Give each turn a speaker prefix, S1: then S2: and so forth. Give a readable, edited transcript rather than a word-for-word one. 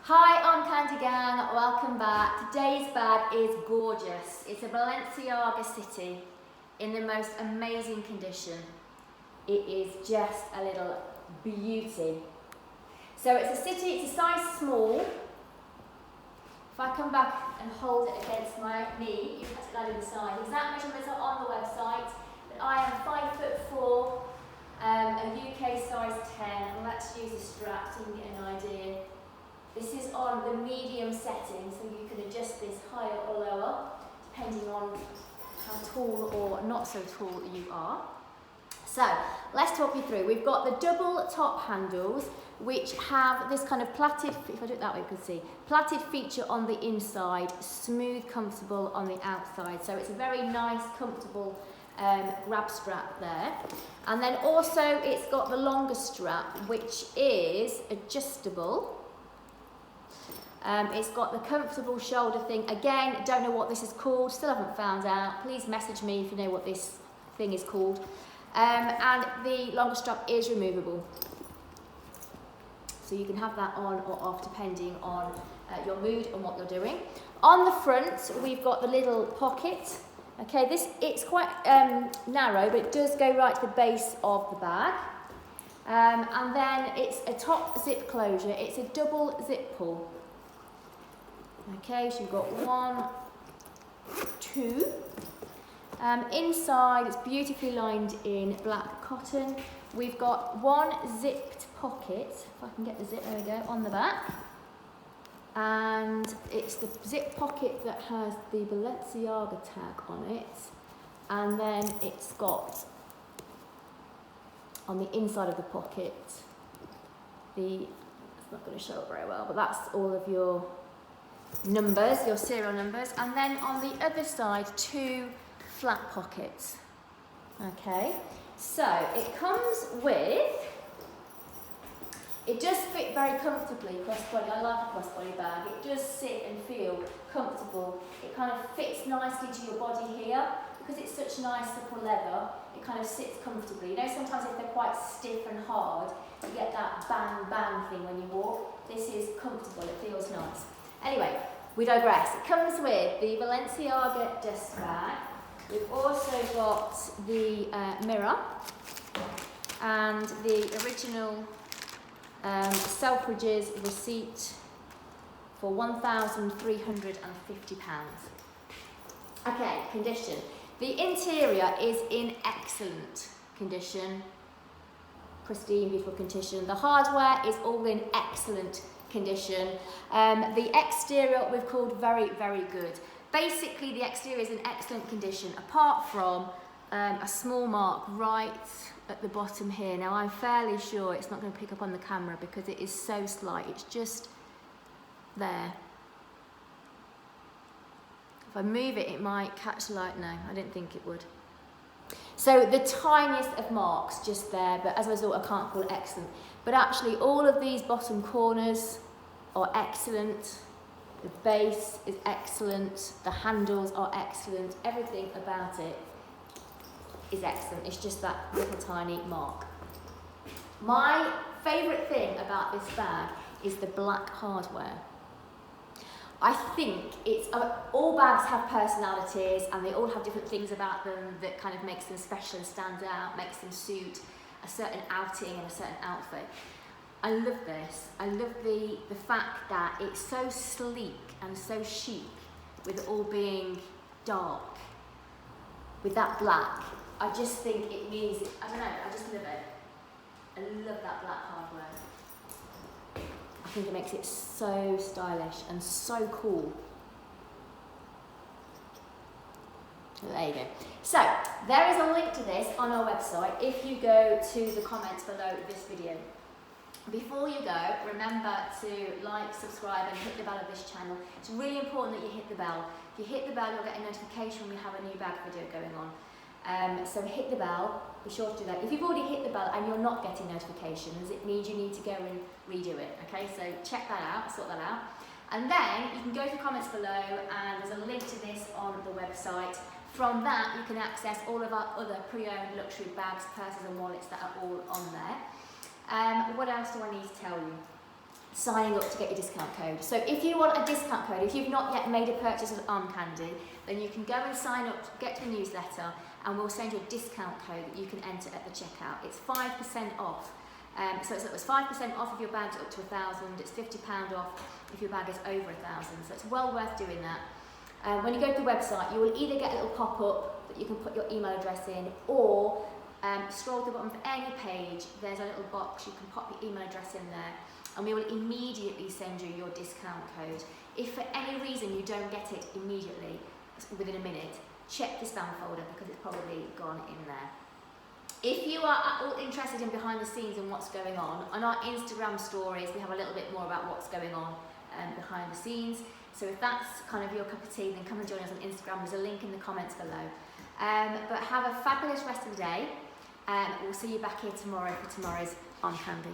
S1: Hi Armcandy gang, welcome back. Today's bag is gorgeous. It's a Balenciaga city in the most amazing condition. It is just a little beauty. So it's a city, it's a size small. If I come back and hold it against my knee, you can put that inside. Exact measurements are on the website. But I am 5'4", a UK size 10. And let's use a strap so you can get an idea. This is on the medium setting, so you can adjust this higher or lower, depending on how tall or not so tall you are. So, let's talk you through. We've got the double top handles, which have this kind of plaited, if I do it that way you can see, plaited feature on the inside, smooth, comfortable on the outside. So it's a very nice, comfortable grab strap there. And then also it's got the longer strap, which is adjustable. It's got the comfortable shoulder thing. Again, don't know what this is called, still haven't found out. Please message me if you know what this thing is called. And the longer strap is removable. So you can have that on or off depending on your mood and what you're doing. On the front, we've got the little pocket. Okay, it's quite narrow, but it does go right to the base of the bag. And then it's a top zip closure. It's a double zip pull. Okay, so you've got 1, 2. Inside, it's beautifully lined in black cotton. We've got one zipped pocket, if I can get the zip, there we go, on the back. And it's the zip pocket that has the Balenciaga tag on it. And then it's got, on the inside of the pocket, it's not going to show up very well, but that's all of your numbers, your serial numbers. And then on the other side, 2 flat pockets. Okay, so it comes with, it does fit very comfortably crossbody. I like a crossbody bag. It does sit and feel comfortable. It kind of fits nicely to your body here because it's such nice supple leather. It kind of sits comfortably. You know, sometimes if they're quite stiff and hard, you get that bang bang thing when you walk. This is comfortable. It feels nice. Anyway, we digress. It comes with the Balenciaga dust bag. We've also got the mirror and the original Selfridges receipt for £1,350. Okay, condition. The interior is in excellent condition, pristine, beautiful condition. The hardware is all in excellent condition. The exterior we've called very, very good. Basically, the exterior is in excellent condition, apart from a small mark right at the bottom here. Now, I'm fairly sure it's not going to pick up on the camera because it is so slight. It's just there. If I move it, it might catch the light. No, I didn't think it would. So the tiniest of marks just there, but as a result, I can't call it excellent. But actually, all of these bottom corners are excellent. The base is excellent. The handles are excellent. Everything about it is excellent. It's just that little tiny mark. My favourite thing about this bag is the black hardware. I think it's, all bags have personalities and they all have different things about them that kind of makes them special and stand out, makes them suit a certain outing and a certain outfit. I love this. I love the fact that it's so sleek and so chic with it all being dark with that black. I just think it means, I don't know, I just love it. I love that black hardware. I think it makes it so stylish and so cool. There you go. So, there is a link to this on our website if you go to the comments below this video. Before you go, remember to like, subscribe and hit the bell of this channel. It's really important that you hit the bell. If you hit the bell, you'll get a notification when we have a new bag video going on. So hit the bell, be sure to do that. If you've already hit the bell and you're not getting notifications, it means you need to go and redo it, okay? So check that out, sort that out. And then you can go to the comments below and there's a link to this on the website. From that, you can access all of our other pre-owned luxury bags, purses and wallets that are all on there. What else do I need to tell you? signing up to get your discount code. So if you want a discount code, if you've not yet made a purchase of Armcandy, then you can go and sign up, get to the newsletter, and we'll send you a discount code that you can enter at the checkout. It's 5% off. So it's 5% off if your bag's up to 1,000, it's £50 off if your bag is over 1,000, so it's well worth doing that. When you go to the website, you will either get a little pop-up that you can put your email address in, or scroll to the bottom of any page, there's a little box, you can pop your email address in there, and we will immediately send you your discount code. If for any reason you don't get it immediately, within a minute, check the spam folder because it's probably gone in there. If you are at all interested in behind the scenes and what's going on our Instagram stories, we have a little bit more about what's going on behind the scenes. So if that's kind of your cup of tea, then come and join us on Instagram. There's a link in the comments below. But have a fabulous rest of the day. We'll see you back here tomorrow for tomorrow's Armcandy.